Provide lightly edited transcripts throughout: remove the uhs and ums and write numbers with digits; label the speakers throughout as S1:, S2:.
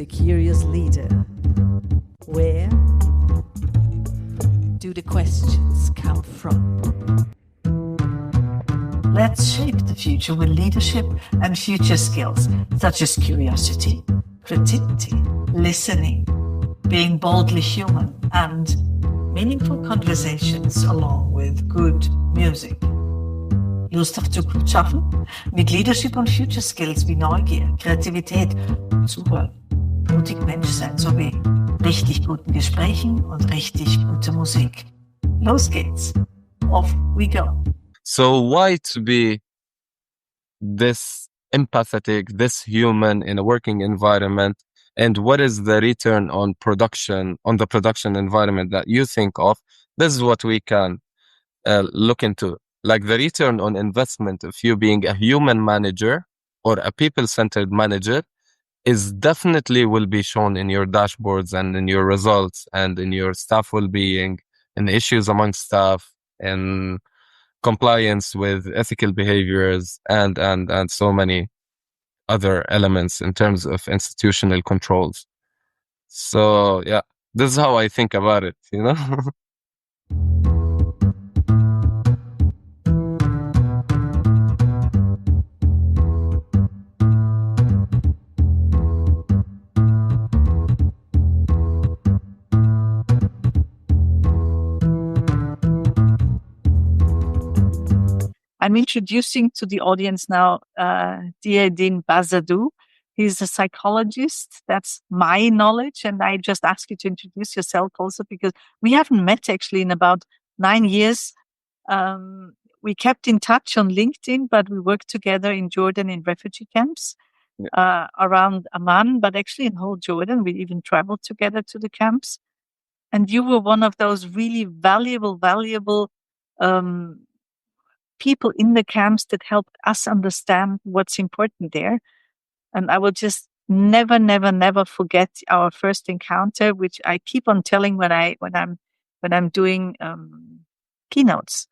S1: the curious leader. Where do the questions come from?
S2: Let's shape the future with leadership and future skills such as curiosity, creativity, listening, being boldly human, and meaningful conversations along with good music. Lust auf Zukunft schaffen? Mit Leadership und Future Skills wie Neugier, Kreativität, Zuhören, mutig Mensch sein sowie richtig guten Gesprächen und richtig gute Musik. Los geht's. Off we go.
S3: So why to be this empathetic, this human in a working environment? And what is the return on the production environment that you think of? This is what we can look into. Like the return on investment of you being a human manager or a people-centered manager is definitely will be shown in your dashboards and in your results and in your staff well-being and issues among staff and compliance with ethical behaviors and so many other elements in terms of institutional controls. So yeah, this is how I think about it, you know?
S2: I'm introducing to the audience now Deya Bazadough. He's a psychologist. That's my knowledge. And I just ask you to introduce yourself also because we haven't met actually in about 9 years. We kept in touch on LinkedIn, but we worked together in Jordan in refugee camps around Amman, but actually in whole Jordan. We even traveled together to the camps. And you were one of those really valuable people in the camps that helped us understand what's important there. And I will just never forget our first encounter, which I keep on telling when I'm doing keynotes.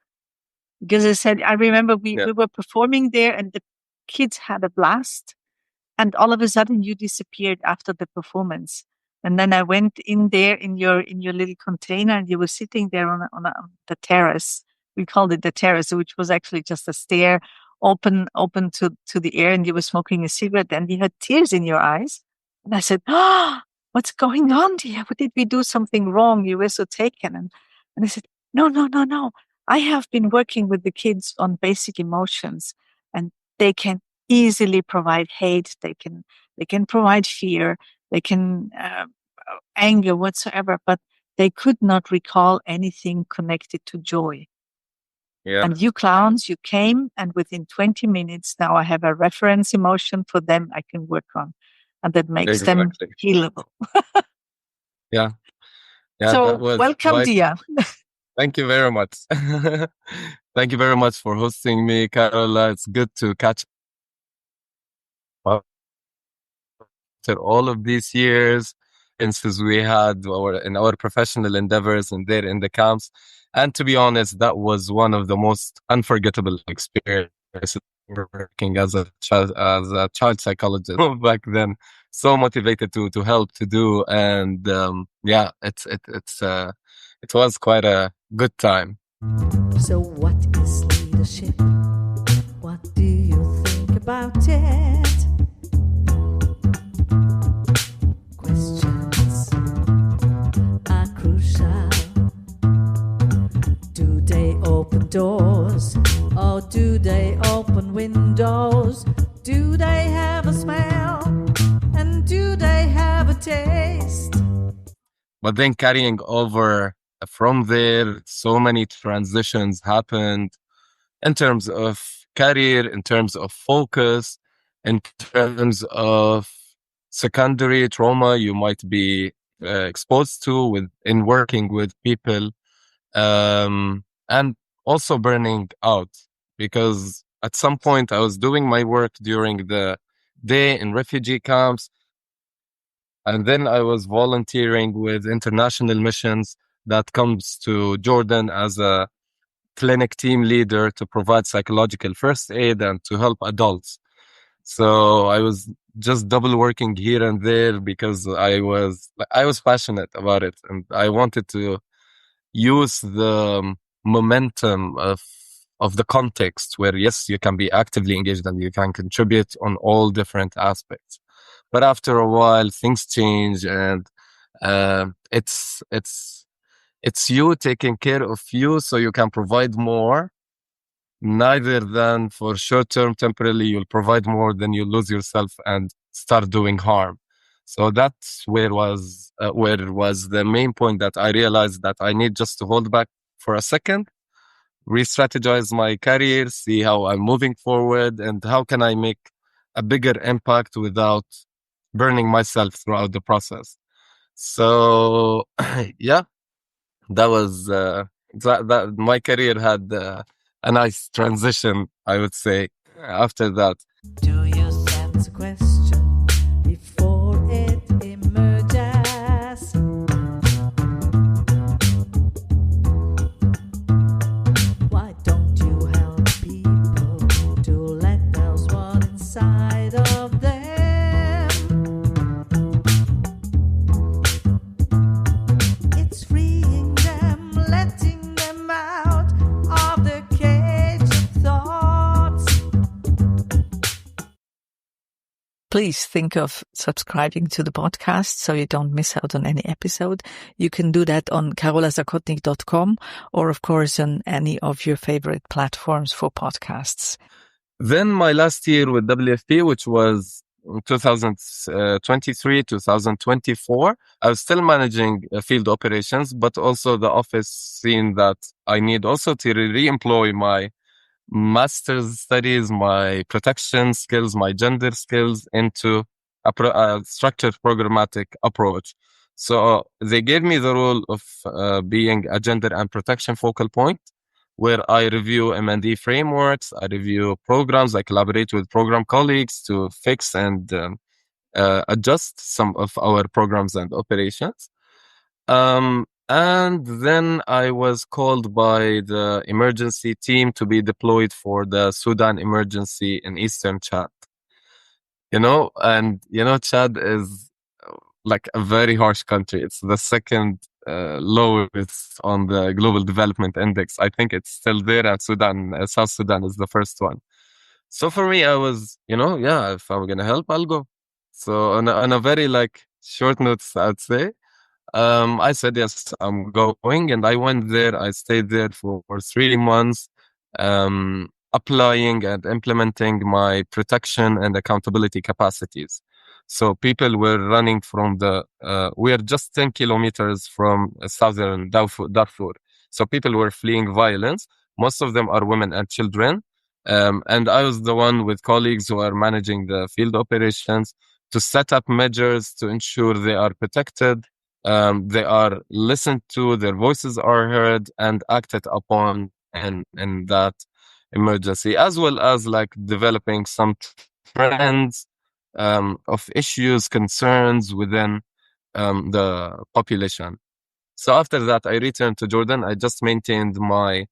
S2: Because I remember we were performing there and the kids had a blast, and all of a sudden you disappeared after the performance. And then I went in there in your little container, and you were sitting there on the terrace. We called it the terrace, which was actually just a stair open to the air, and you were smoking a cigarette and you had tears in your eyes. And I said, what's going on, dear? Did we do something wrong? You were so taken. And I said, no. I have been working with the kids on basic emotions, and they can easily provide hate. They can provide fear. They can anger whatsoever, but they could not recall anything connected to joy.
S3: Yeah.
S2: And you clowns, you came, and within 20 minutes, now I have a reference emotion for them I can work on, and that makes them healable.
S3: Yeah.
S2: So welcome, Deya.
S3: Thank you very much. Thank you very much for hosting me, Carola. It's good to catch up after all of these years since we had in our professional endeavors and there in the camps. And to be honest, that was one of the most unforgettable experiences working as a child psychologist back then. So motivated to help to do, and it was quite a good time.
S1: So what is leadership? What do you think about it? Questions are crucial. Do they open doors, or do they open windows? Do they have a smell, and do they have a taste?
S3: But then carrying over from there, so many transitions happened in terms of career, in terms of focus, in terms of secondary trauma you might be exposed to in working with people, and also burning out, because at some point I was doing my work during the day in refugee camps, and then I was volunteering with international missions that comes to Jordan as a clinic team leader to provide psychological first aid and to help adults. So I was just double working here and there because I was passionate about it, and I wanted to use the momentum of the context where, yes, you can be actively engaged and you can contribute on all different aspects. But after a while, things change, and it's you taking care of you so you can provide more, neither than for short-term temporarily you'll provide more, then you lose yourself and start doing harm. So that's where it was the main point that I realized that I need just to hold back for a second, re-strategize my career, see how I'm moving forward, and how can I make a bigger impact without burning myself throughout the process. So yeah, that was that my career had a nice transition, I would say, after that.
S1: Do you sense a question before it emerges? Why don't you help people to let those one inside of them? It's freeing them, letting them out of the cage of thoughts.
S2: Please think of subscribing to the podcast so you don't miss out on any episode. You can do that on karolasakotnik.com or, of course, on any of your favorite platforms for podcasts.
S3: Then my last year with WFP, which was 2023, 2024, I was still managing field operations, but also the office seen that I need also to re-employ my master's studies, my protection skills, my gender skills into a structured programmatic approach. So they gave me the role of being a gender and protection focal point, where I review M&E frameworks, I review programs, I collaborate with program colleagues to fix and adjust some of our programs and operations. And then I was called by the emergency team to be deployed for the Sudan emergency in Eastern Chad. Chad is like a very harsh country. It's the second lowest on the Global Development Index. I think it's still there, and South Sudan is the first one. So for me, I was, if I'm gonna help, I'll go. So on a very short notes, I'd say, I said yes, I'm going, and I went there. I stayed there for 3 months, applying and implementing my protection and accountability capacities. So people were running from we are just 10 kilometers from southern Darfur. So people were fleeing violence. Most of them are women and children. And I was the one with colleagues who are managing the field operations to set up measures to ensure they are protected, they are listened to, their voices are heard and acted upon in that emergency, as well as developing some trends of issues, concerns within the population. So after that, I returned to Jordan. I just maintained my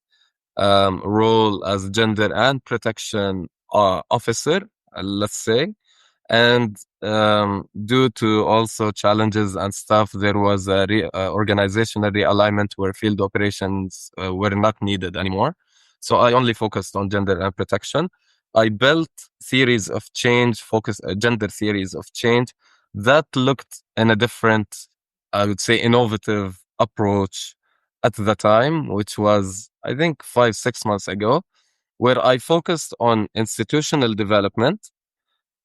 S3: role as gender and protection officer, let's say. And due to also challenges and stuff, there was a organizational realignment where field operations were not needed anymore. So I only focused on gender and protection. I built theories of change, gender theories of change that looked in a different, I would say, innovative approach at the time, which was, I think, 5-6 months ago, where I focused on institutional development.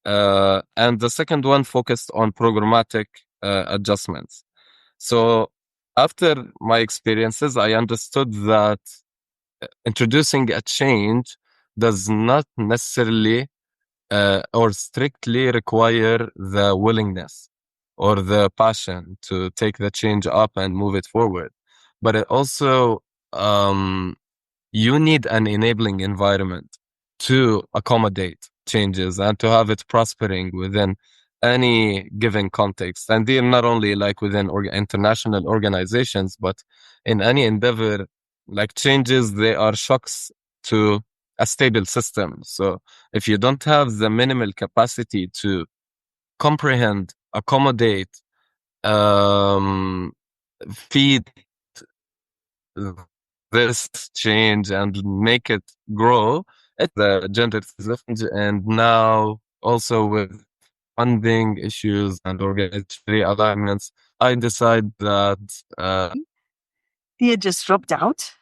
S3: And the second one focused on programmatic adjustments. So after my experiences, I understood that introducing a change does not necessarily or strictly require the willingness or the passion to take the change up and move it forward. But it also, you need an enabling environment to accommodate changes and to have it prospering within any given context. And they're not only within international organizations, but in any endeavor, changes, they are shocks to a stable system. So if you don't have the minimal capacity to comprehend, accommodate, feed this change and make it grow. It's the gender change, and now also with funding issues and organizational alignments, I decide that
S2: Deya just dropped out.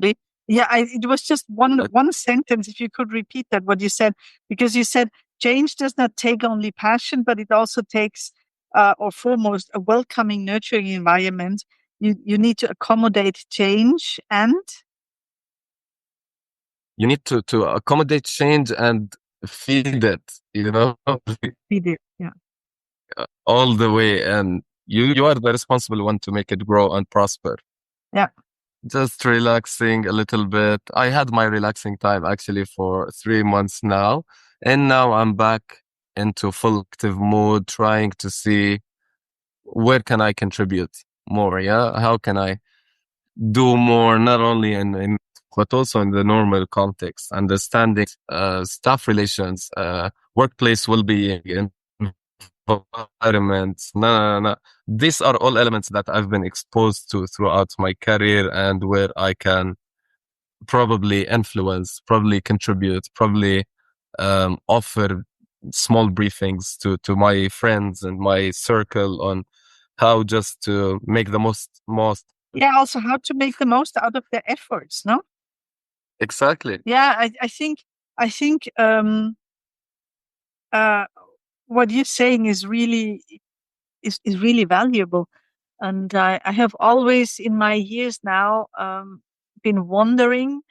S2: It was just one sentence. If you could repeat that, what you said, because you said change does not take only passion, but it also takes, or foremost, a welcoming, nurturing environment. You need to accommodate change, and
S3: you need to accommodate change and feed it,
S2: feed it, yeah,
S3: all the way. And you are the responsible one to make it grow and prosper.
S2: Yeah.
S3: Just relaxing a little bit. I had my relaxing time actually for 3 months now. And now I'm back into full active mode, trying to see where can I contribute more. Yeah. How can I do more, not only in but also in the normal context, understanding staff relations, workplace well-being, environment. No. These are all elements that I've been exposed to throughout my career, and where I can probably influence, probably contribute, probably offer small briefings to my friends and my circle on how just to make the most.
S2: Yeah, also how to make the most out of their efforts, no?
S3: Exactly.
S2: Yeah, I think what you're saying is really valuable, and I have always in my years now been wondering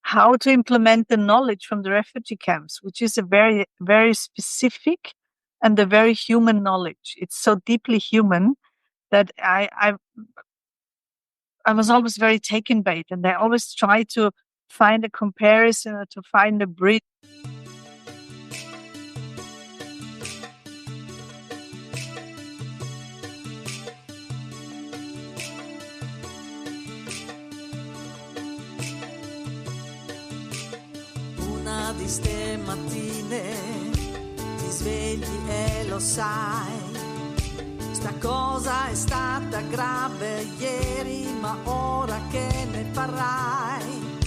S2: how to implement the knowledge from the refugee camps, which is a very, very specific and a very human knowledge. It's so deeply human that I was always very taken by it, and I always try to find a comparison or to find a bridge.
S1: Una di ste mattine ti svegli e lo sai. Sta cosa è stata grave ieri, ma ora che ne farai?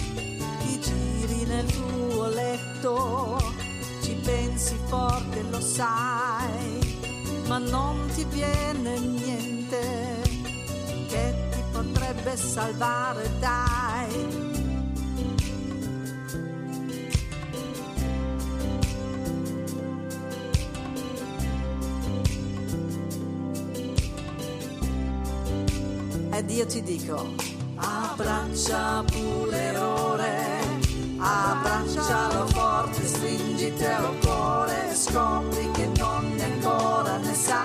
S1: Ti giri nel tuo letto, ci pensi forte, lo sai, ma non ti viene niente che ti potrebbe salvare, dai. Ed io ti dico, abbraccia pure l'ore, abbraccialo forte, stringiti al cuore, scopri che non ne ancora ne sai.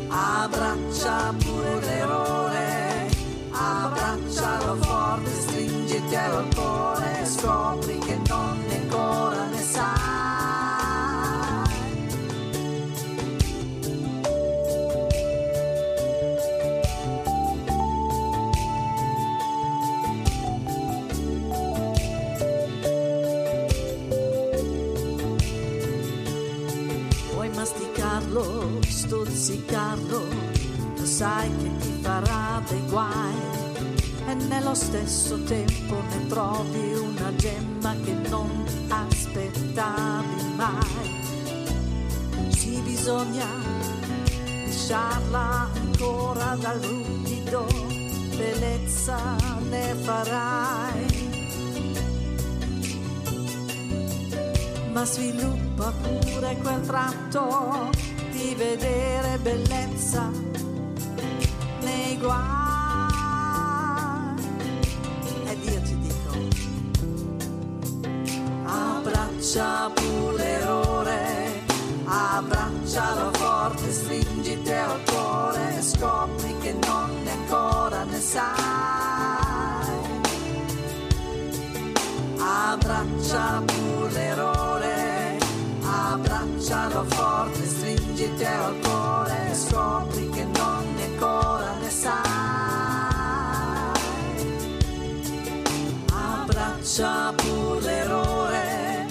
S1: Abbraccia pure l'ore, abbraccialo forte, stringiti al cuore, scopri che non ne ancora ne sai. Stuzzicarlo, lo sai che ti farà dei guai, e nello stesso tempo ne trovi una gemma che non aspettavi mai. Sì, bisogna lisciarla ancora dal ruvido, bellezza ne farai. Ma sviluppa pure quel tratto di vedere bellezza nei guai. Ed io ti dico, abbraccia pure l'ore, abbraccialo forte, stringiti al cuore, scopri che non ne ancora ne sai. Abbraccia pure l'ore, abbraccialo forte, stringiti al cuore, scopri che non ne ancora ne sai. Abbraccia pure l'ore,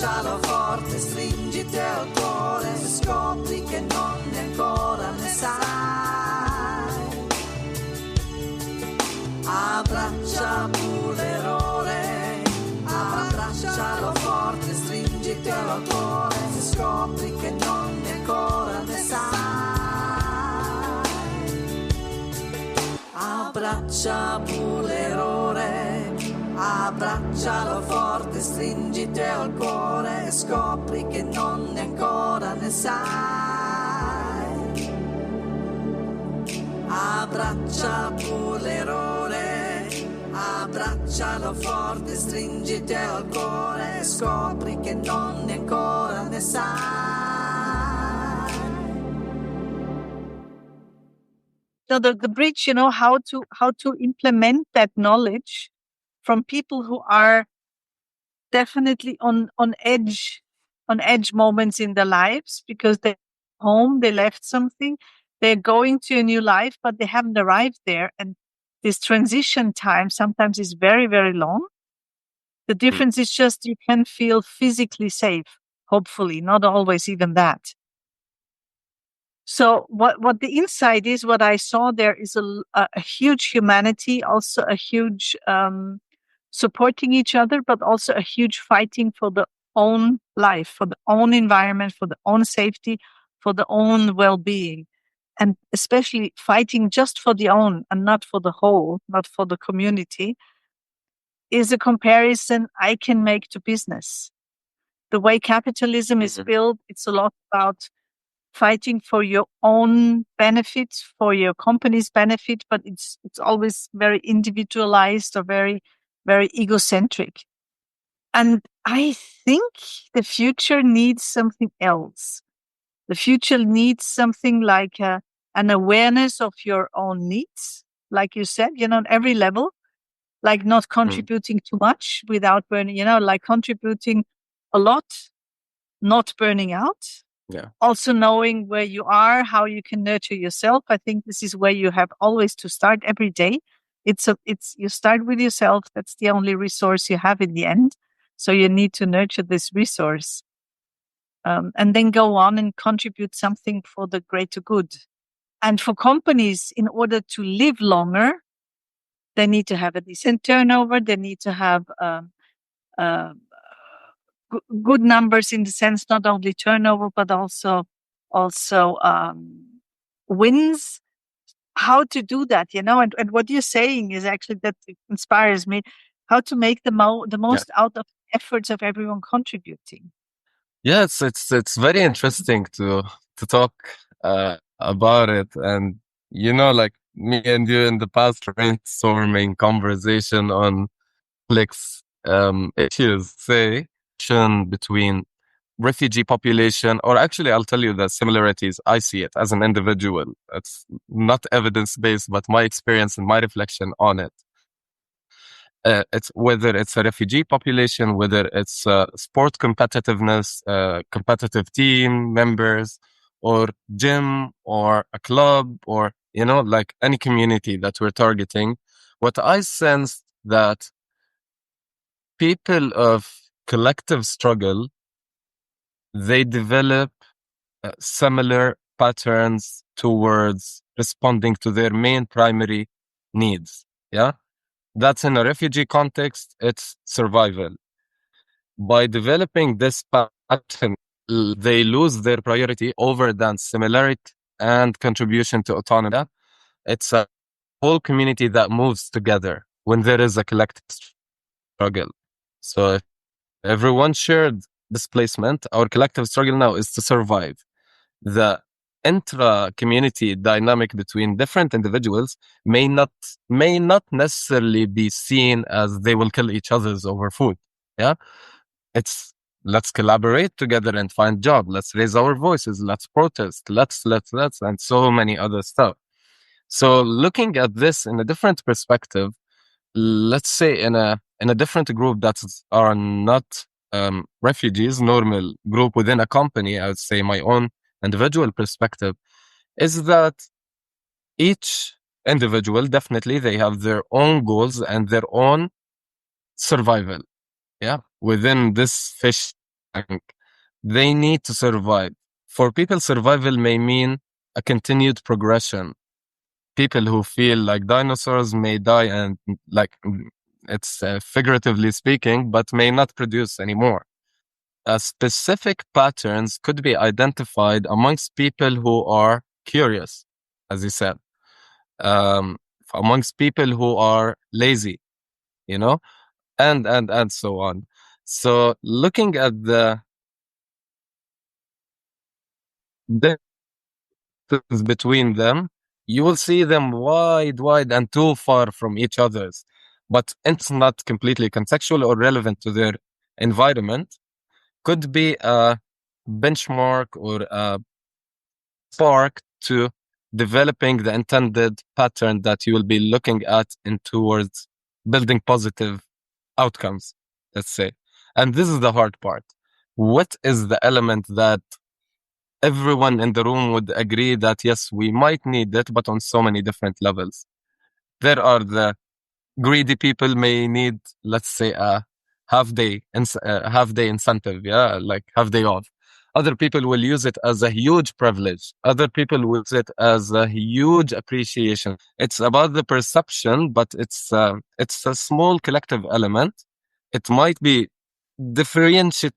S1: Abbraccialo forte, stringiti al cuore, scopri che non ne ancora ne sai. Abbraccia pure l'errore, abbraccialo forte, stringiti al cuore, scopri che non ne ancora ne sai. Abbraccia pure l'errore, abbraccialo forte, stringiti al cuore e scopri che non ne ancora ne sai. Abbraccia pure l'errore, abbraccialo forte, stringiti al cuore e scopri che non ne ancora ne sai.
S2: So the bridge, how to implement that knowledge from people who are definitely on edge moments in their lives, because they're home, they left something, they're going to a new life, but they haven't arrived there. And this transition time sometimes is very, very long. The difference is just you can feel physically safe, hopefully, not always even that. So what the insight is, what I saw there is a huge humanity, also a huge supporting each other, but also a huge fighting for the own life, for the own environment, for the own safety, for the own well-being, and especially fighting just for the own and not for the whole, not for the community, is a comparison I can make to business. The way capitalism is built, it's a lot about fighting for your own benefits, for your company's benefit, but it's always very individualized or very, very egocentric. And I think the future needs something else. The future needs something like an awareness of your own needs, like you said, on every level, like not contributing too much without burning, like contributing a lot, not burning out.
S3: Yeah.
S2: Also knowing where you are, how you can nurture yourself. I think this is where you have always to start every day. You start with yourself. That's the only resource you have in the end. So you need to nurture this resource, and then go on and contribute something for the greater good. And for companies, in order to live longer, they need to have a decent turnover. They need to have good numbers, in the sense not only turnover but also wins. How to do that, and what you're saying is actually that inspires me. How to make the most out of the efforts of everyone contributing.
S3: Yeah, it's very interesting to talk about it, and like me and you in the past brainstorming conversation on complex issues, say between refugee population, or actually I'll tell you the similarities. I see it as an individual. It's not evidence-based, but my experience and my reflection on it. It's whether it's a refugee population, whether it's sport competitiveness, competitive team members, or gym, or a club, or like any community that we're targeting. What I sensed that people of collective struggle, they develop similar patterns towards responding to their main primary needs. Yeah. That's in a refugee context, it's survival. By developing this pattern, they lose their priority over than similarity and contribution to autonomy. It's a whole community that moves together when there is a collective struggle. So if everyone shared displacement, our collective struggle now is to survive. The intra-community dynamic between different individuals may not necessarily be seen as they will kill each other over food. Yeah, it's let's collaborate together and find job. Let's raise our voices. Let's protest. Let's and so many other stuff. So looking at this in a different perspective, let's say in a different group that are not refugees, normal group within a company, I would say my own individual perspective is that each individual, definitely they have their own goals and their own survival. Yeah. Within this fish They need to survive. For people, survival may mean a continued progression. People who feel like dinosaurs may die and like it's figuratively speaking, but may not produce anymore. Specific patterns could be identified amongst people who are curious, as you said, amongst people who are lazy, you know, and so on. So looking at the differences between them, you will see them wide and too far from each other's, but it's not completely contextual or relevant to their environment. Could be a benchmark or a spark to developing the intended pattern that you will be looking at in towards building positive outcomes, let's say. And this is the hard part. What is the element that everyone in the room would agree that, yes, we might need it, but on so many different levels? There are the greedy people may need, let's say, a half day incentive, like half day off. Other people will use it as a huge privilege. Other people will use it as a huge appreciation. It's about the perception, but it's a small collective element. It might be differentiated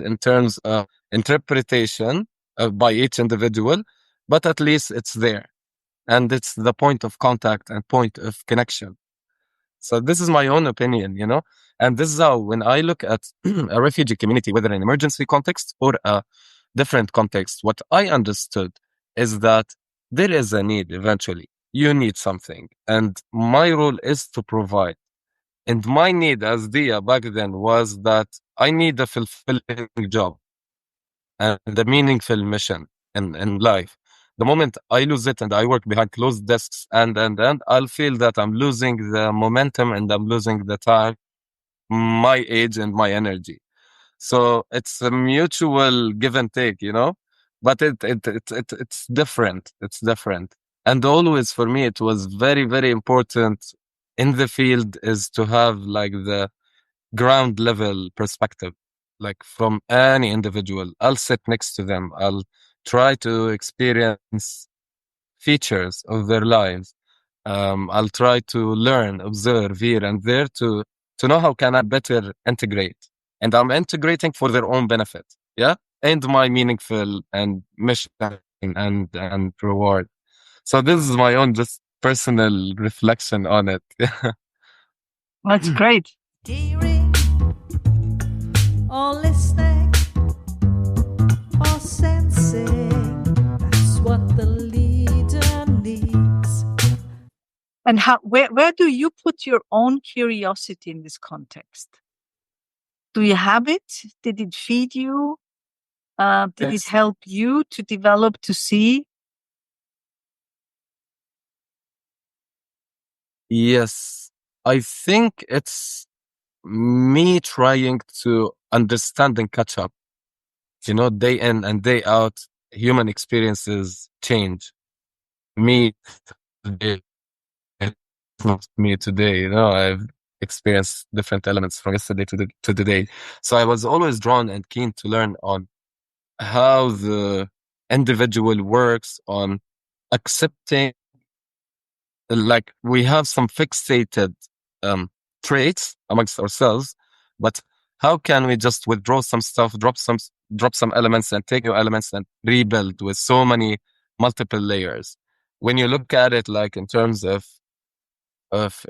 S3: in terms of interpretation by each individual, but at least it's there. And it's the point of contact and point of connection. So this is my own opinion, and this is how, when I look at a refugee community, whether in an emergency context or a different context, what I understood is that there is a need eventually. You need something. And my role is to provide. And my need as Deya back then was that I need a fulfilling job and a meaningful mission in life. The moment I lose it and I work behind closed desks and I'll feel that I'm losing the momentum and I'm losing the time, my age and my energy. So it's a mutual give and take, but it's different. It's different. And always for me, it was very, very important in the field is to have like the ground level perspective, like from any individual. I'll sit next to them. I'll try to experience features of their lives. I'll try to learn, observe here and there to know how can I better integrate. And I'm integrating for their own benefit, and my meaningful and mission and reward. So this is my own just personal reflection on it.
S2: That's great.
S1: Hearing or listening or sensing, that's what the leader needs.
S2: And where do you put your own curiosity in this context? Do you have it? Did it feed you? Did it help you to develop, to see?
S3: Yes, I think it's me trying to understand and catch up. Day in and day out, human experiences change. Me today, it's not me today. I've experienced different elements from yesterday to today. So I was always drawn and keen to learn on how the individual works, on accepting, like we have some fixated traits amongst ourselves, but how can we just withdraw some stuff, drop some elements and take new elements and rebuild with so many multiple layers? When you look at it like in terms of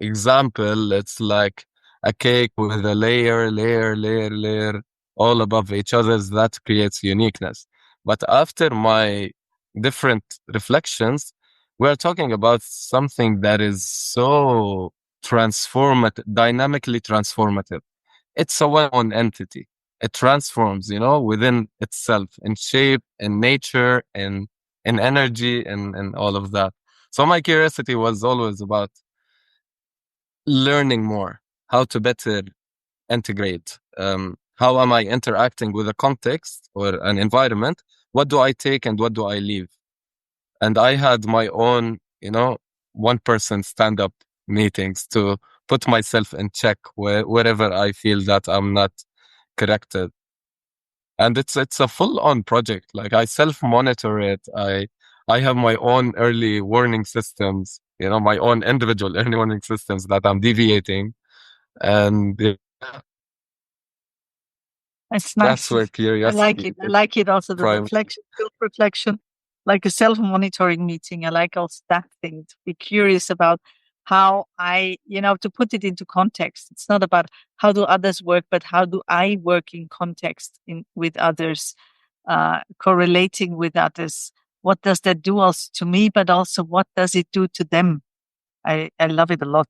S3: example, it's like a cake with a layer all above each other. That creates uniqueness. But after my different reflections, we're talking about something that is so transformative, dynamically transformative. It's a one entity. It transforms, within itself in shape, in nature, in energy, and all of that. So my curiosity was always about learning more, how to better integrate. How am I interacting with a context or an environment? What do I take and what do I leave? And I had my own, one-person stand-up meetings to put myself in check wherever I feel that I'm not corrected. And it's a full-on project. Like, I self-monitor it. I have my own early warning systems, my own individual early warning systems that I'm deviating. And
S2: it's nice.
S3: that's where curiosity.
S2: I like it also, the
S3: prime.
S2: self-reflection, like a self-monitoring meeting. I like also that thing, to be curious about how I, to put it into context. It's not about how do others work, but how do I work in context with others, correlating with others. What does that do also to me, but also what does it do to them? I love it a lot.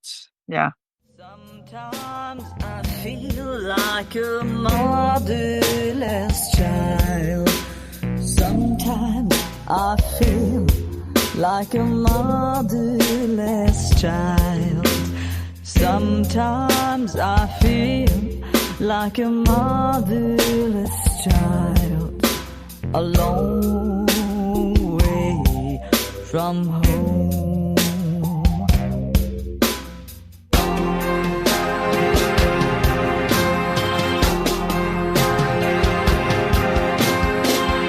S2: Yeah.
S1: Sometimes I feel like a motherless child. Sometimes I feel like a motherless child. Sometimes I feel like a motherless child, a long way from home.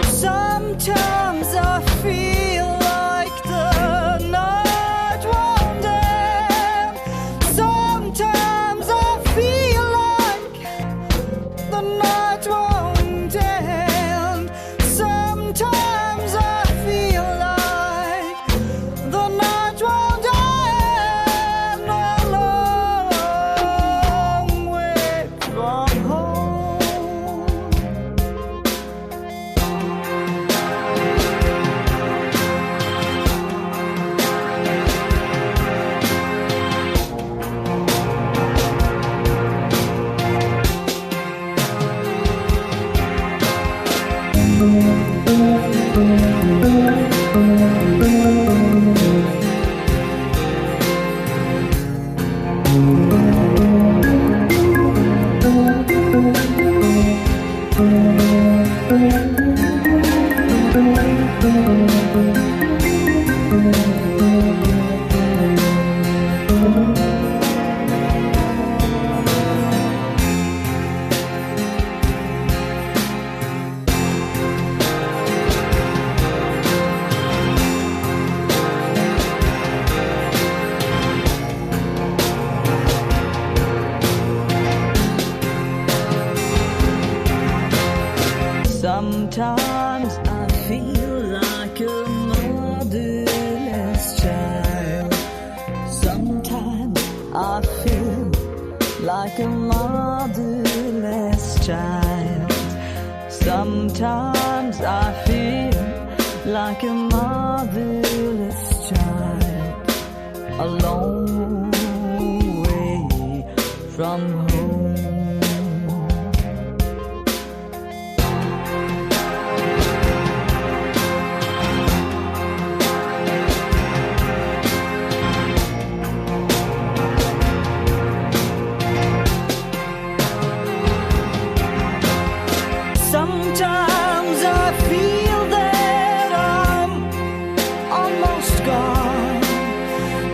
S1: Sometimes I feel like the night won't end. Sometimes I feel like the night won't end. Sometimes I feel like the night won't end. A long way from home. Sometimes I feel like a motherless child. Sometimes I feel like a motherless child. Sometimes I feel like a motherless child, a long way from home. Sometimes I feel that I'm almost gone.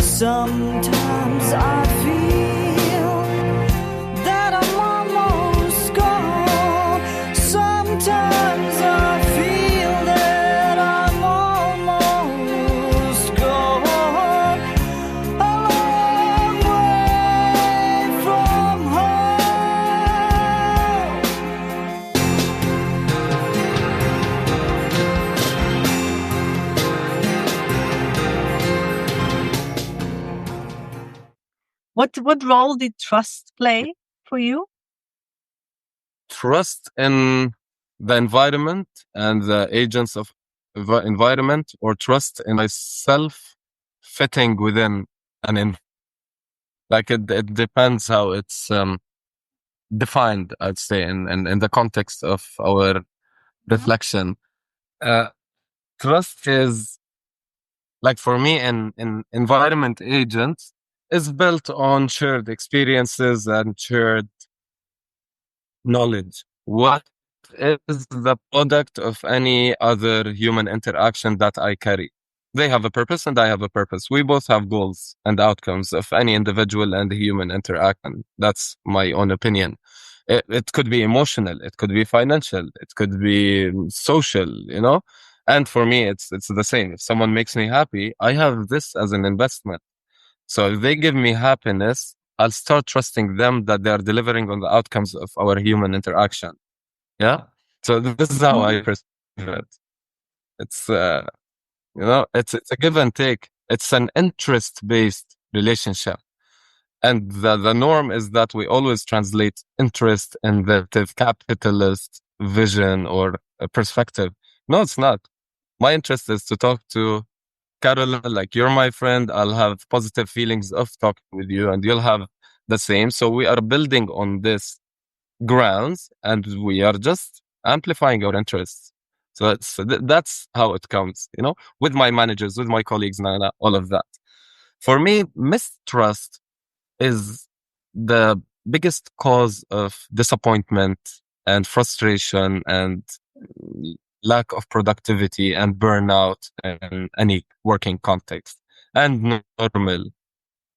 S1: Sometimes I feel that I'm almost gone. Sometimes I feel that I'm almost gone. A long way from home.
S2: What role did trust play for you?
S3: Trust in the environment and the agents of the environment, or trust in myself fitting within like it depends how it's defined, I'd say, in the context of our reflection. Trust is, like, for me, in environment agents, is built on shared experiences and shared knowledge. What is the product of any other human interaction that I carry? They have a purpose and I have a purpose. We both have goals and outcomes of any individual and human interaction. That's my own opinion. It could be emotional, it could be financial, it could be social, you know. And for me, it's the same. If someone makes me happy, I have this as an investment. So if they give me happiness, I'll start trusting them that they are delivering on the outcomes of our human interaction. Yeah. So this is how I perceive it. It's you know, it's a give and take. It's an interest-based relationship. And the norm is that we always translate interest in the capitalist vision or a perspective. No, it's not. My interest is to talk to Caroline, like you're my friend. I'll have positive feelings of talking with you and you'll have the same. So we are building on this grounds and we are just amplifying our interests. So that's how it comes, you know, with my managers, with my colleagues, and all of that. For me, mistrust is the biggest cause of disappointment and frustration and lack of productivity and burnout in any working context and normal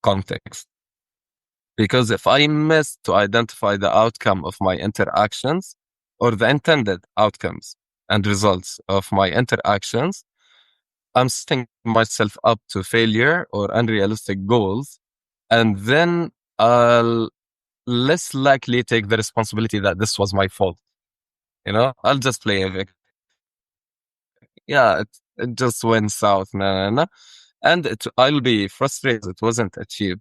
S3: context. Because if I miss to identify the outcome of my interactions or the intended outcomes and results of my interactions, I'm setting myself up to failure or unrealistic goals. And then I'll less likely take the responsibility that this was my fault. You know, I'll just play a victim. Yeah, it just went south. And I'll be frustrated it wasn't achieved.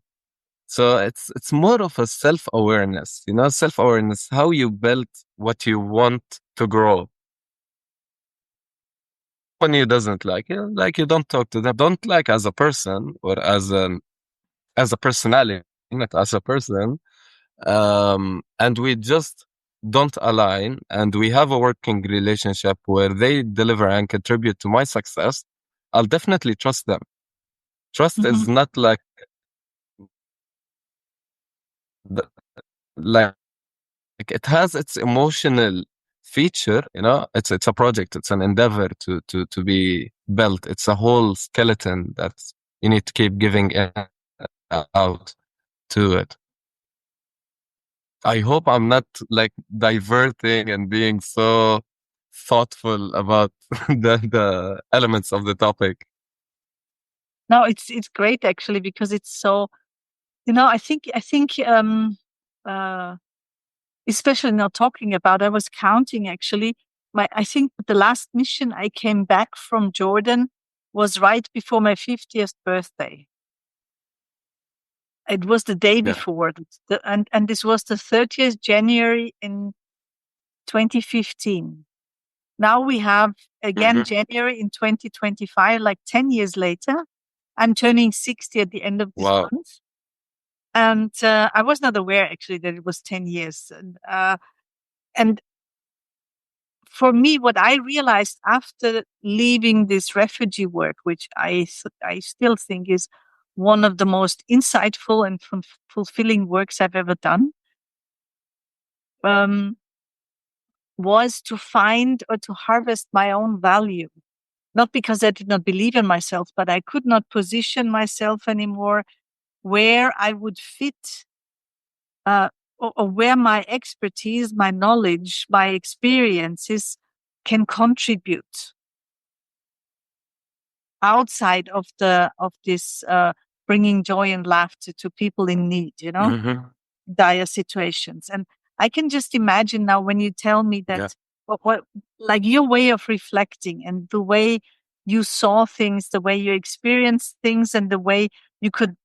S3: So it's more of a self-awareness, you know, self-awareness, how you build what you want to grow. When you doesn't like you don't talk to them, don't like as a person or as a personality, not as a person. And we just don't align and we have a working relationship where they deliver and contribute to my success, I'll definitely trust them. Trust is not like it has its emotional feature, you know. It's a project, it's an endeavor to be built. It's a whole skeleton that you need to keep giving out to it. I hope I'm not like diverting and being so thoughtful about the elements of the topic.
S2: No, it's great actually, because it's so, you know, I think especially now talking about, I was counting actually, I think the last mission I came back from Jordan was right before my 50th birthday. It was the day before, and this was the 30th January in 2015. Now we have again January in 2025, like 10 years later. I'm turning 60 at the end of this month. And I was not aware actually that it was 10 years. And for me, what I realized after leaving this refugee work, which I still think is one of the most insightful and fulfilling works I've ever done, was to find or to harvest my own value. Not because I did not believe in myself, but I could not position myself anymore where I would fit, or where my expertise, my knowledge, my experiences can contribute outside of this bringing joy and laughter to people in need, you know, dire situations. And I can just imagine now when you tell me that, what like your way of reflecting and the way you saw things, the way you experienced things, and the way you could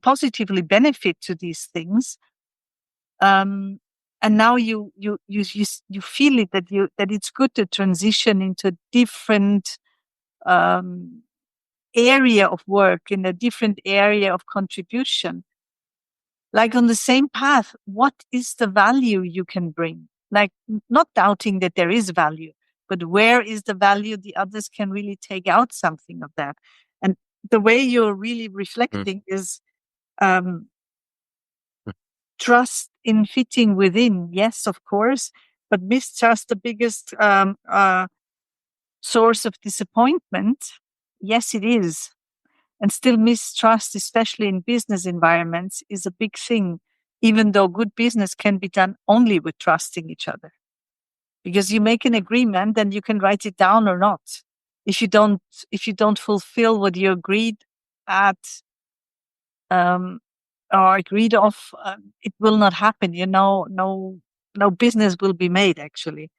S2: positively benefit to these things. And now you feel it that it's good to transition into a different area of work, in a different area of contribution. Like on the same path, what is the value you can bring? Like not doubting that there is value, but where is the value the others can really take out something of that? And the way you're really reflecting is trust in fitting within. Yes, of course, but mistrust, the biggest source of disappointment. Yes, it is. And still mistrust, especially in business environments, is a big thing. even though good business can be done only with trusting each other. Because you make an agreement, then you can write it down or not. If you don't fulfill what you agreed at or agreed of, it will not happen. No business will be made, actually.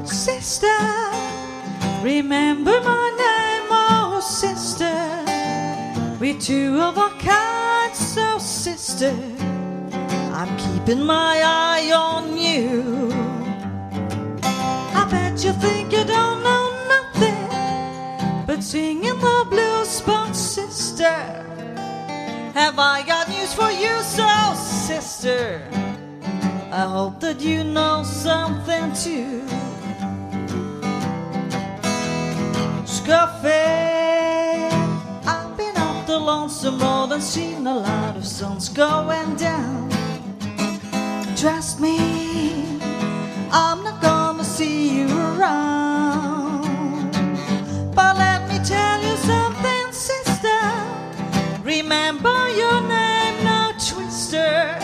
S1: Sister, remember my name, oh sister. We're two of our kind, so sister, I'm keeping my eye on you. I bet you think you don't know nothing but singing the blues spot, sister. Have I got news for you, so sister, I hope that you know something too. Scuffing, I've been off the lonesome road and seen a lot of suns going down. Trust me, I'm not gonna see you around. But let me tell you something, sister. Remember your name, no twister.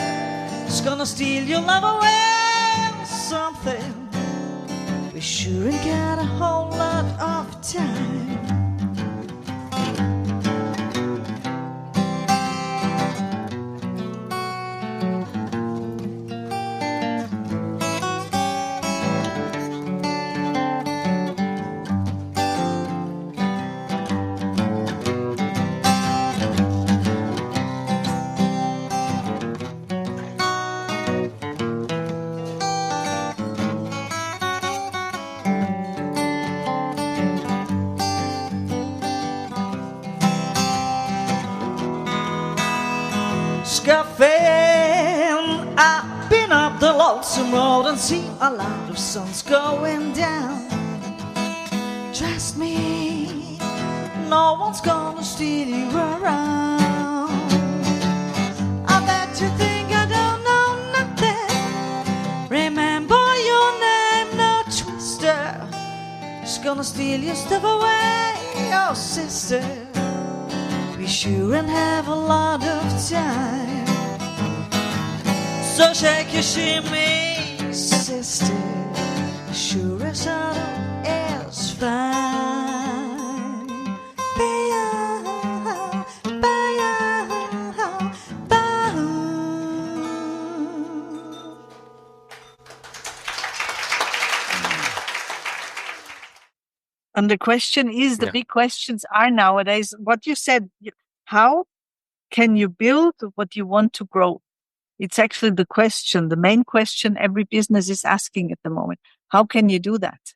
S1: It's gonna steal your love away or something. We sure ain't got a whole lot of time. Scuffing, I've been up the lonesome road and seen a lot of suns going down. Trust me, no one's gonna steal you around. I bet you think I don't know nothing. Remember your name, no twister. It's gonna steal your stuff away, oh sister. We sure and have a lot of time. So shake your shimmy, sister. Sure as I know it's fine. Bye, bye, bye.
S2: And the question is, the big questions are nowadays, what you said, how can you build what you want to grow? It's actually the question, the main question every business is asking at the moment. How can you do that?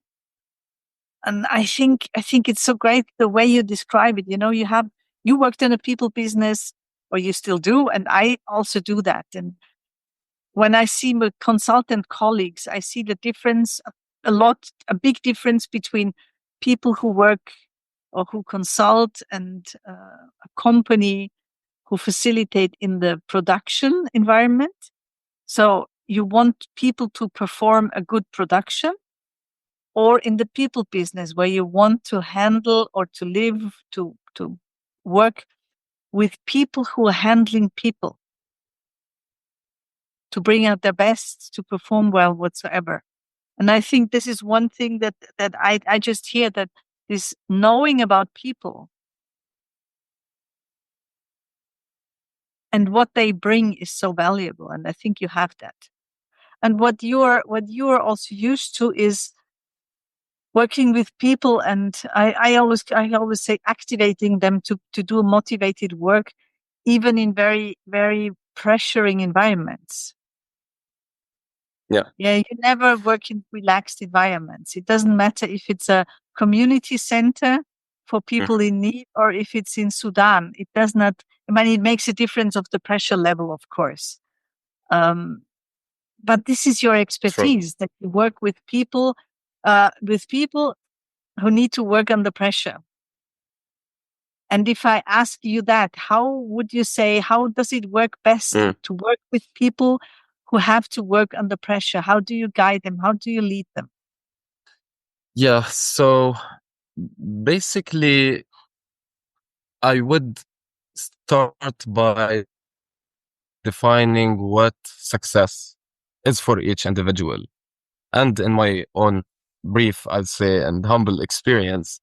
S2: And I think it's so great the way you describe it. You worked in a people business, or you still do, and I also do that. And when I see my consultant colleagues, I see the difference, a big difference between people who work or who consult and a company who facilitate in the production environment. So you want people to perform a good production, or in the people business where you want to handle or to live, to work with people who are handling people, to bring out their best, to perform well whatsoever. And I think this is one thing that I just hear, that this knowing about people and what they bring is so valuable. And I think you have that. And what you are also used to is working with people. And I always say activating them to do motivated work, even in very, very pressuring environments.
S3: Yeah.
S2: You never work in relaxed environments. It doesn't matter if it's a community center for people in need or if it's in Sudan. It does not, it makes a difference of the pressure level, of course. but this is your expertise, that you work with people who need to work under pressure. And if I ask you that, how would you say, how does it work best to work with people who have to work under pressure? How do you guide them? How do you lead them?
S3: Yeah, so basically, I would start by defining what success is for each individual. And in my own brief, I'd say, and humble experience,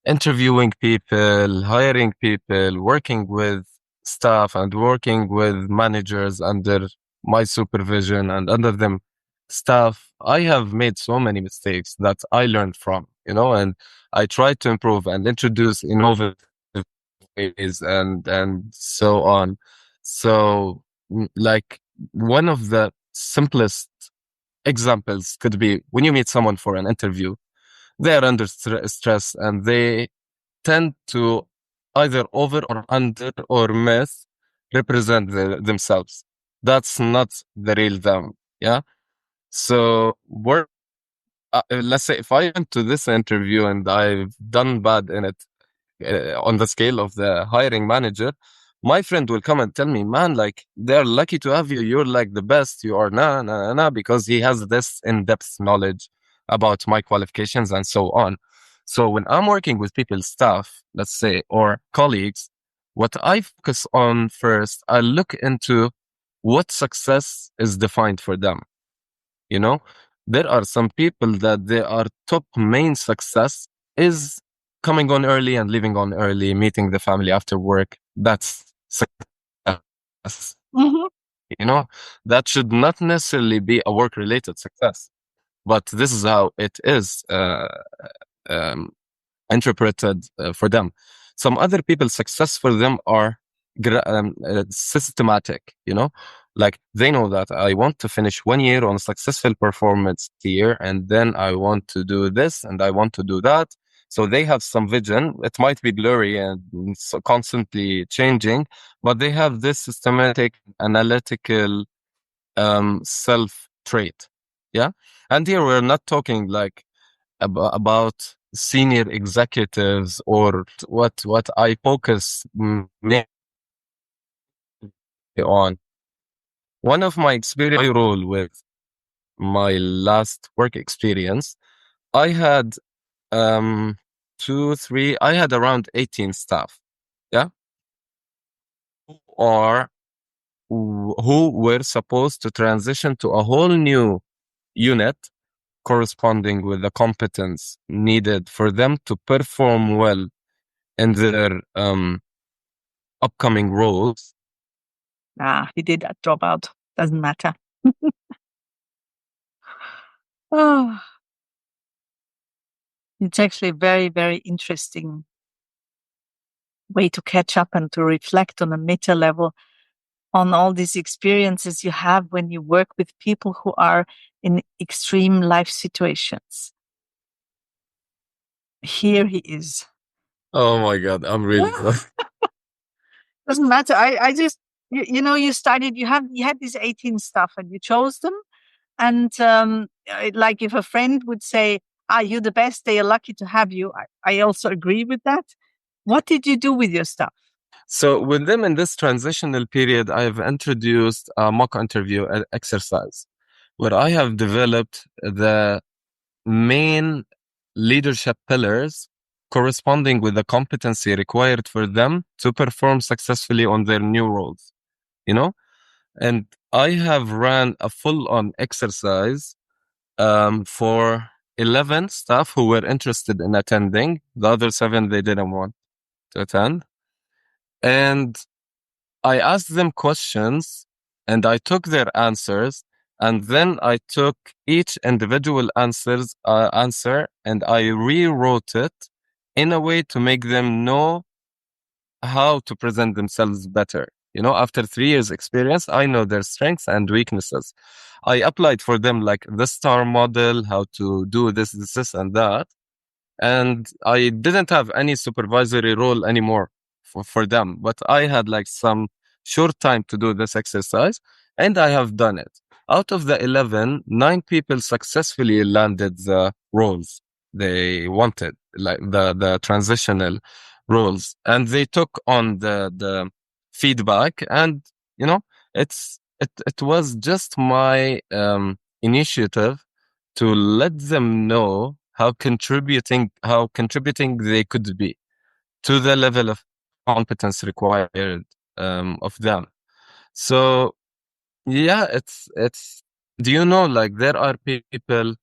S3: interviewing people, hiring people, working with staff and working with managers under my supervision and under them staff, I have made so many mistakes that I learned from, and I tried to improve and introduce innovative ways and so on. So, like, one of the simplest examples could be when you meet someone for an interview, they're under stress and they tend to either over or under or myth represent themselves. That's not the real them. Yeah. So let's say if I went to this interview and I've done bad in it, on the scale of the hiring manager, my friend will come and tell me, man, like, they're lucky to have you. You're like the best. You are because he has this in-depth knowledge about my qualifications and so on. So when I'm working with people's staff, let's say, or colleagues, what I focus on first, I look into what success is defined for them. There are some people that their top main success is coming on early and leaving on early, meeting the family after work. That's success. That should not necessarily be a work-related success, but this is how it is interpreted for them. Some other people's success for them are systematic, like they know that I want to finish 1 year on successful performance year, and then I want to do this and I want to do that. So they have some vision. It might be blurry and so constantly changing, but they have this systematic, analytical self trait. Yeah. And here we're not talking like about senior executives or what I focus on. One of my experience, my role with my last work experience, I had I had around 18 staff, yeah, who were supposed to transition to a whole new unit corresponding with the competence needed for them to perform well in their upcoming roles.
S2: He did that drop out. Doesn't matter. Oh, it's actually a very, very interesting way to catch up and to reflect on a meta level on all these experiences you have when you work with people who are in extreme life situations. Here he is.
S3: Oh my God, I'm really
S2: Doesn't matter. I just, you started, you had these 18 stuff and you chose them. And like if a friend would say, you're the best, they are lucky to have you. I also agree with that. What did you do with your stuff?
S3: So with them in this transitional period, I've introduced a mock interview exercise where I have developed the main leadership pillars corresponding with the competency required for them to perform successfully on their new roles, and I have ran a full-on exercise for 11 staff who were interested in attending. The other 7, they didn't want to attend. And I asked them questions and I took their answers, and then I took each individual answer and I rewrote it in a way to make them know how to present themselves better. After 3 years experience, I know their strengths and weaknesses. I applied for them like the STAR model, how to do this, and that. And I didn't have any supervisory role anymore for them, but I had like some short time to do this exercise and I have done it. Out of the 11, 9 people successfully landed the roles they wanted, like the transitional roles, and they took on the feedback. And it was just my initiative to let them know how contributing they could be to the level of competence required of them. So yeah, it's do you know, like, there are people,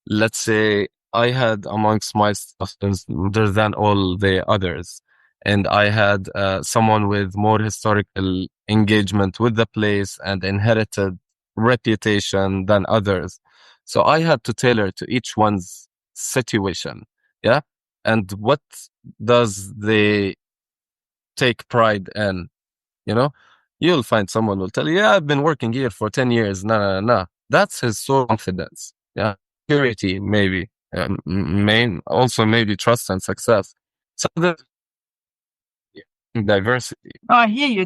S3: let's say I had amongst my students other than all the others, and I had someone with more historical engagement with the place and inherited reputation than others. So I had to tailor to each one's situation, yeah, and what does they take pride in, you know. You'll find someone will tell you, yeah, I've been working here for 10 years. No. That's his sole confidence. Yeah. Purity, maybe. Also maybe trust and success. So there's diversity.
S2: Oh, I hear you.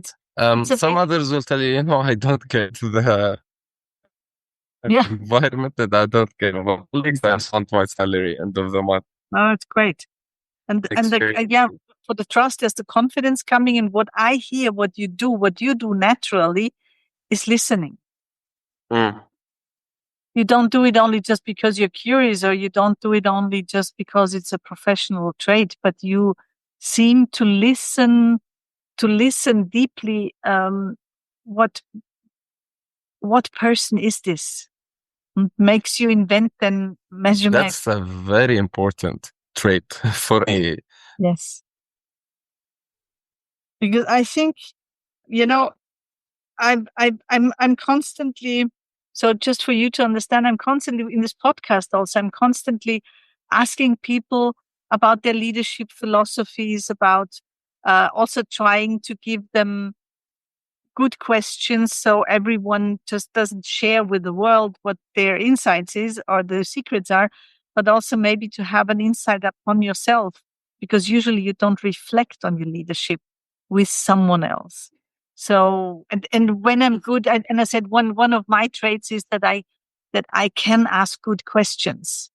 S3: Some others will tell you, I don't get the environment, that I don't care about colleagues. I just want my salary end of the month.
S2: Oh, it's great. And for the trust, there's the confidence coming in. What I hear, what you do naturally is listening. You don't do it only just because you're curious, or you don't do it only just because it's a professional trait, but you seem to listen deeply. What person is this? Makes you invent and measurement.
S3: That's a very important trait for me.
S2: Yes. Because I think, I'm constantly, so just for you to understand, I'm constantly in this podcast also, I'm constantly asking people about their leadership philosophies, about also trying to give them good questions, so everyone just doesn't share with the world what their insights is or their secrets are, but also maybe to have an insight upon yourself, because usually you don't reflect on your leadership with someone else. So, and when I'm good, and I said one of my traits is that I can ask good questions,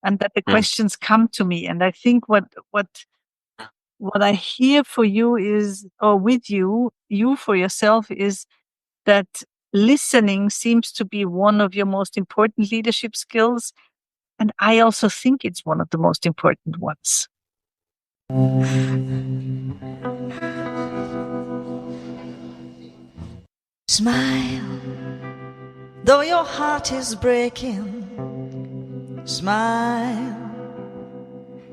S2: and that the questions come to me. And I think what I hear for you is, or with you for yourself, is that listening seems to be one of your most important leadership skills. And I also think it's one of the most important ones.
S1: Smile, though your heart is breaking. Smile,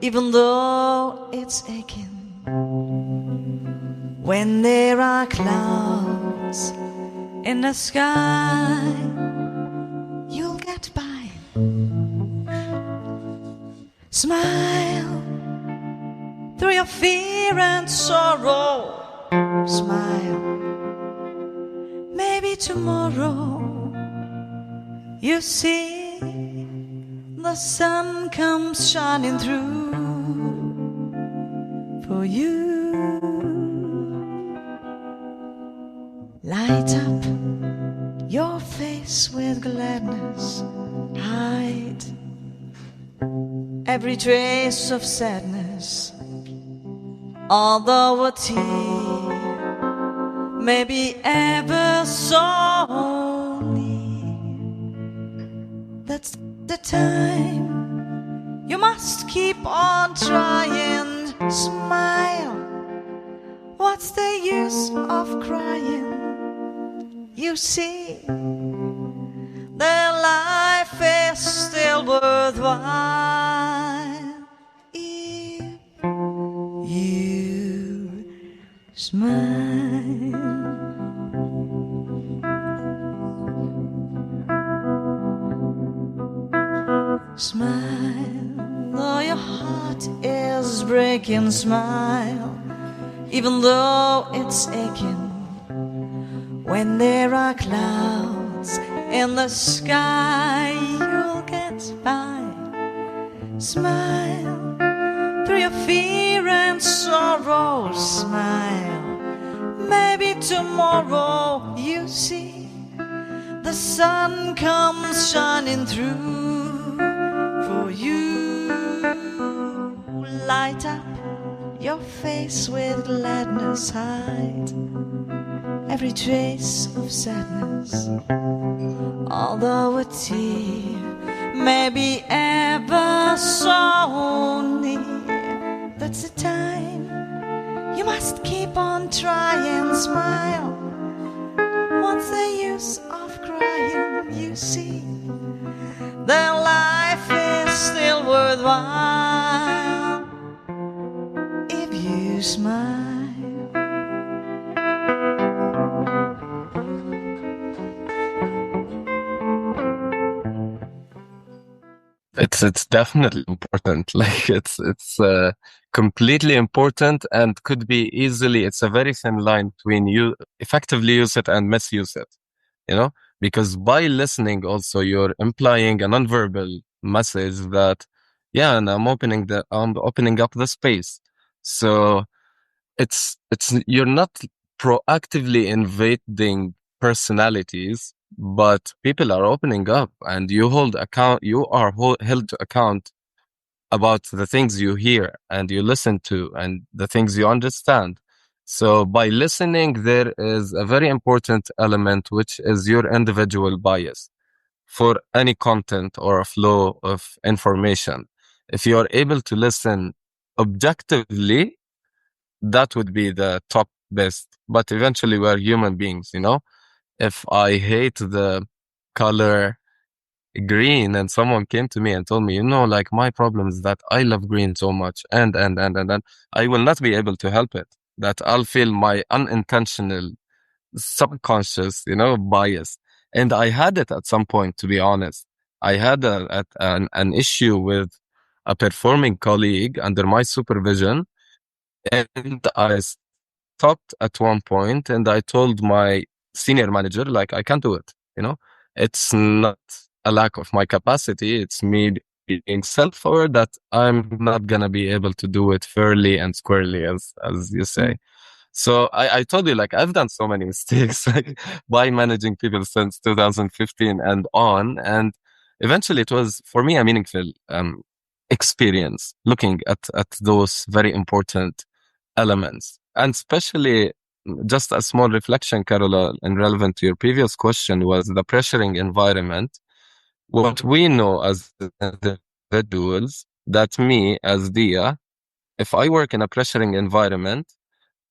S1: even though it's aching. When there are clouds in the sky, you'll get by. Smile through your fear and sorrow. Smile, maybe tomorrow you see the sun comes shining through for you. Light up your face with gladness, hide every trace of sadness, although a tear may be ever so near. That's the time you must keep on trying. Smile, what's the use of crying? You see, their life is still worthwhile if you smile. Smile, though your heart is breaking. Smile, even though it's aching. When there are clouds in the sky, you'll get by. Smile through your fear and sorrow. Smile, maybe tomorrow you see the sun comes shining through for you. Light up your face with gladness, hide every trace of sadness. Although a tear may be ever so near, that's the time you must keep on trying, smile. What's the use of crying? You see, their life is still worthwhile if you smile.
S3: It's definitely important. Like it's completely important and could be easily. It's a very thin line between you effectively use it and misuse it. You know, because by listening, also you're implying a nonverbal message that, yeah, and I'm opening up the space. So it's you're not proactively invading personalities, but people are opening up, and you are held to account about the things you hear and you listen to and the things you understand. So by listening, there is a very important element, which is your individual bias for any content or a flow of information. If you are able to listen objectively, that would be the top best. But eventually we're human beings, you know? If I hate the color green and someone came to me and told me, you know, like my problem is that I love green so much and I will not be able to help it. That I'll feel my unintentional subconscious, you know, bias. And I had it at some point, to be honest. I had an issue with a performing colleague under my supervision, and I stopped at one point and I told my senior manager, like, I can't do it. You know, it's not a lack of my capacity. It's me being self-aware that I'm not going to be able to do it fairly and squarely, as you say. So I told you, like, I've done so many mistakes like, by managing people since 2015 and on. And eventually it was, for me, a meaningful experience looking at those very important elements. And especially, just a small reflection, Carola, and relevant to your previous question, was the pressuring environment. What we know as individuals, that me as Deya, if I work in a pressuring environment,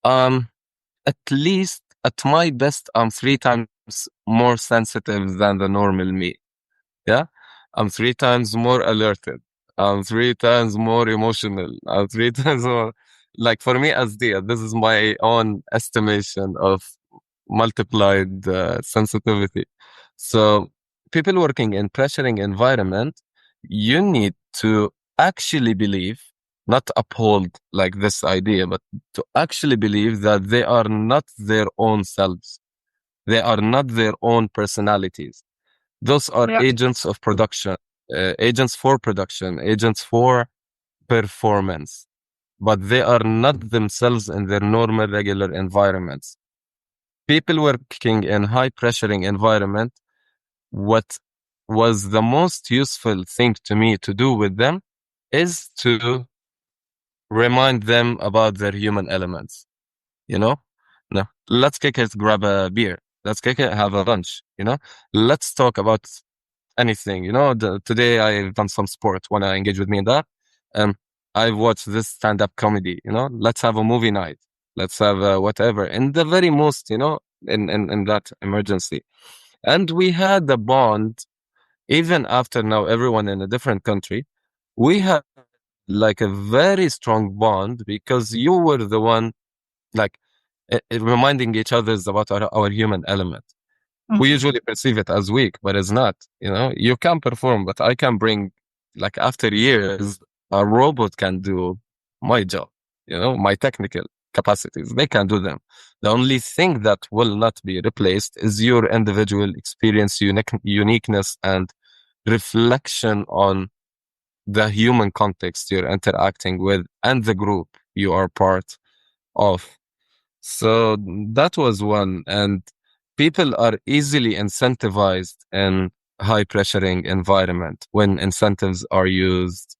S3: at least at my best, I'm 3 times more sensitive than the normal me. Yeah. I'm 3 times more alerted. I'm 3 times more emotional. I'm 3 times more, like, for me as Deya, this is my own estimation of multiplied sensitivity. So people working in pressuring environment, you need to actually believe, not uphold like this idea, but to actually believe that they are not their own selves. They are not their own personalities. Those are agents of production, agents for production, agents for performance, but they are not themselves in their normal, regular environments. People working in high pressuring environment, what was the most useful thing to me to do with them is to remind them about their human elements. You know, no, let's kick it, grab a beer. Let's kick it, have a lunch. You know, let's talk about anything. You know, today I've done some sport. Want to engage with me in that? I've watched this stand-up comedy. You know, let's have a movie night. Let's have whatever. In the very most, you know, in that emergency. And we had a bond, even after now everyone in a different country, we had like a very strong bond because you were the one, like, reminding each other about our human element. Mm-hmm. We usually perceive it as weak, but it's not. You know, you can perform, but I can bring, like, after years, a robot can do my job, you know, my technical capacities. They can do them. The only thing that will not be replaced is your individual experience, uniqueness, and reflection on the human context you're interacting with and the group you are part of. So that was one. And people are easily incentivized in high pressuring environment when incentives are used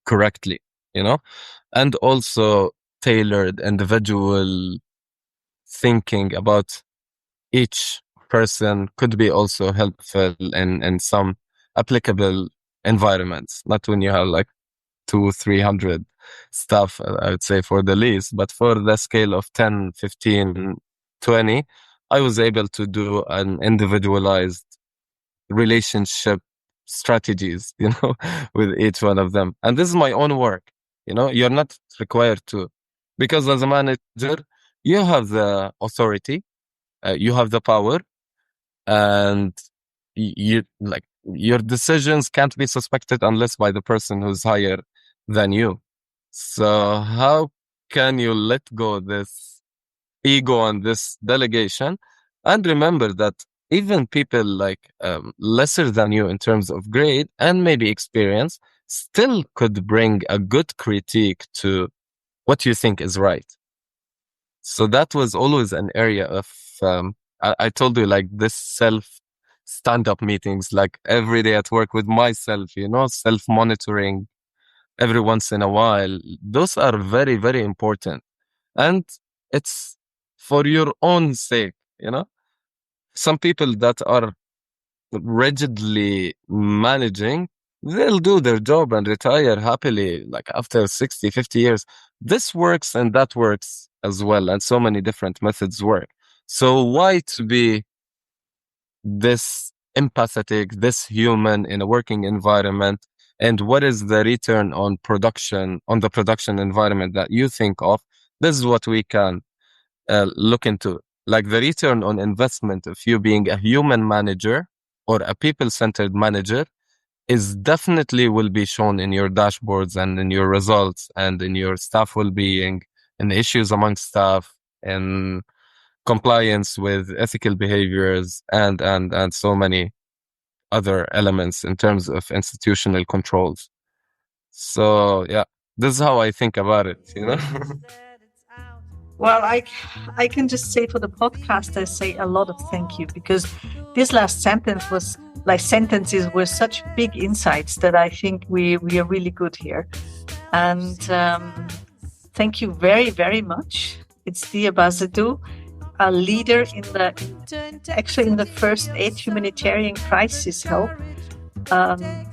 S3: correctly, and also tailored individual thinking about each person could be also helpful in some applicable environments, not when you have like 200-300 staff, I would say, for the least, but for the scale of 10, 15, 20, I was able to do an individualized relationship strategies, with each one of them. And this is my own work, you're not required to, because as a manager, you have the authority, you have the power, and your decisions can't be suspected unless by the person who's higher than you. So how can you let go this ego and this delegation, and remember that even people like lesser than you in terms of grade and maybe experience still could bring a good critique to what you think is right. So that was always an area of I told you, like, this self stand-up meetings, like every day at work with myself, self-monitoring every once in a while. Those are very, very important. And it's for your own sake, Some people that are rigidly managing, they'll do their job and retire happily, like after 60, 50 years. This works and that works as well. And so many different methods work. So why to be this empathetic, this human in a working environment? And what is the return on the production environment that you think of? This is what we can look into. Like the return on investment of you being a human manager or a people-centered manager is definitely will be shown in your dashboards and in your results and in your staff well-being, in issues among staff, and compliance with ethical behaviors, and so many other elements in terms of institutional controls. So yeah, this is how I think about it,
S2: Well, I can just say for the podcast, I say a lot of thank you, because this last sentences were such big insights that I think we are really good here. And thank you very, very much. It's Deya Bazadough, a leader in the first aid humanitarian crisis help,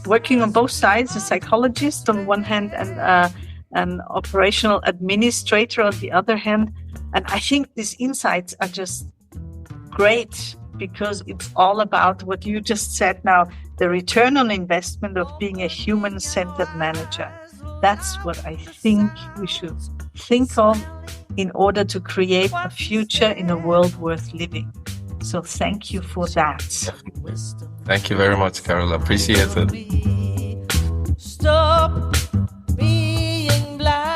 S2: working on both sides, a psychologist on one hand and an operational administrator on the other hand. And I think these insights are just great, because it's all about what you just said now, the return on investment of being a human-centered manager. That's what I think we should think of in order to create a future in a world worth living. So thank you for that.
S3: Thank you very much, Carol. Appreciate it.
S1: Stop being blind.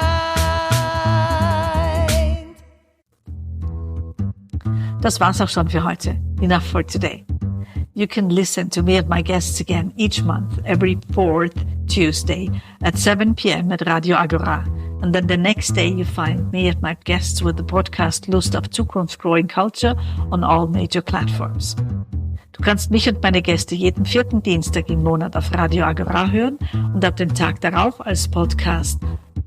S2: Das war's auch schon für heute. Enough for today. You can listen to me and my guests again each month, every 4th Tuesday at 7 p.m. at Radio Agora. And then the next day you find me and my guests with the podcast Lust auf Zukunft Growing Culture on all major platforms. Du kannst mich und meine Gäste jeden 4. Dienstag im Monat auf Radio Agora hören und ab dem Tag darauf als Podcast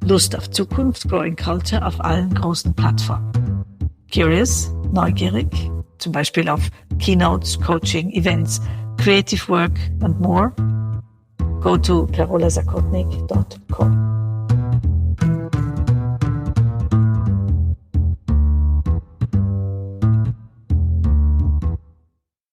S2: Lust auf Zukunft Growing Culture auf allen großen Plattformen. Curious? Neugierig? Zum Beispiel auf Keynotes, Coaching, Events, Creative Work and more? Go to carolasakotnik.com.